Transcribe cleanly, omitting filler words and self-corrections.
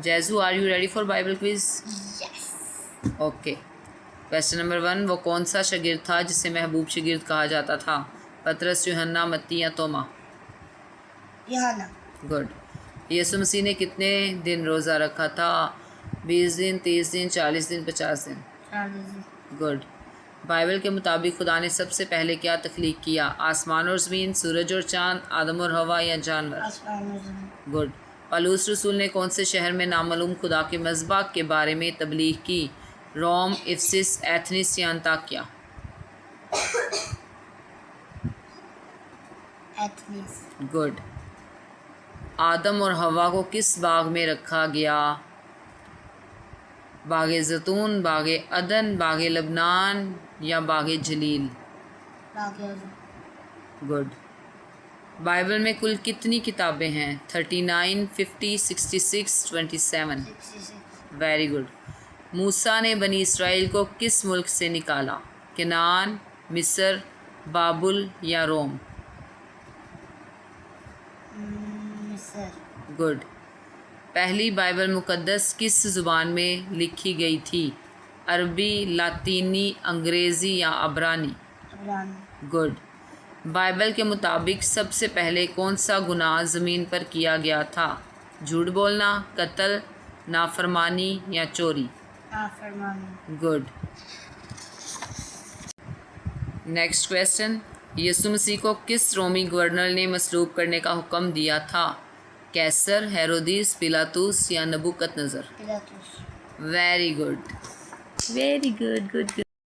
जैजू, are you ready for Bible quiz? Okay. Question number 1, वो कौन सा शागिर्द था जिसे महबूब शागिर्द कहा जाता था? पतरस, यूहन्ना, मत्ती या तोमा? यूहन्ना। गुड। यीशु मसीह ने कितने दिन रोज़ा रखा था? 20 दिन, 30 दिन, 40 दिन, 50 दिन? 40 दिन। गुड। बाइबल के मुताबिक खुदा ने सबसे पहले क्या तख्लीक किया? आसमान और ज़मीन, सूरज और चाँद, आदम और हवा या जानवर? आसमान और ज़मीन। गुड। पौलुस रसूल ने कौन से शहर में नामालूम खुदा के मज़बा के बारे में तबलीग की? रोम, इफिसस, एथेंस या अंताकिया? एथेंस। गुड। आदम और हवा को किस बाग में रखा गया? बागे ज़ैतून, बागे अदन, बागे लबनान या बागे जलील? बागे। गुड। बाइबल में कुल कितनी किताबें हैं? 39, 50, 66, 27? 66। Very good. मूसा ने बनी इसराइल को किस मुल्क से निकाला? कनान, मिस्र, बाबुल या रोम? मिस्र। गुड। पहली बाइबल मुकद्दस किस ज़ुबान में लिखी गई थी? अरबी, लातीनी, अंग्रेज़ी या अब्रानी? अब्रानी। गुड। बाइबल के मुताबिक सबसे पहले कौन सा गुनाह ज़मीन पर किया गया था? झूठ बोलना, कत्ल, नाफरमानी या चोरी? नाफरमानी। गुड। नेक्स्ट क्वेश्चन, यीशु मसीह को किस रोमी गवर्नर ने मसलूब करने का हुक्म दिया था? कैसर, हेरोदिस, पिलातुस या नबूकतनज़र? पिलातुस। Very good, very good, good good.